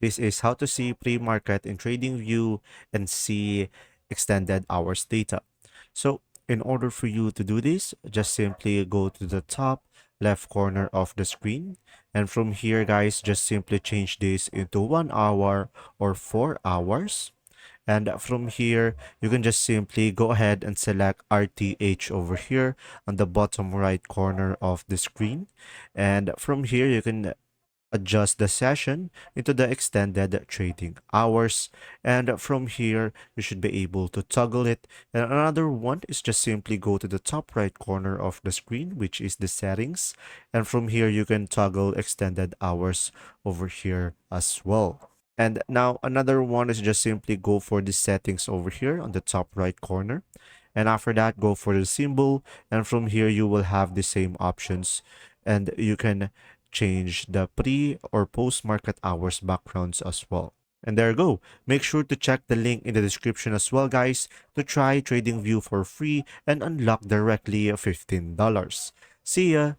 This is how to see pre-market in TradingView and see extended hours data. So in order for you to do this, just simply go to the top left corner of the screen. And from here, guys, just simply change this into 1 hour or 4 hours. And from here, you can just simply go ahead and select RTH over here on the bottom right corner of the screen. And from here, you can adjust the session into the extended trading hours, and from here you should be able to toggle it. And another one is just simply go to the top right corner of the screen, which is the settings, and from here you can toggle extended hours over here as well. And now another one is just simply go for the settings over here on the top right corner, and after that go for the symbol, and from here you will have the same options, and you can change the pre or post market hours backgrounds as well. And there you go. Make sure to check the link in the description as well, guys, to try TradingView for free and unlock directly $15. See ya!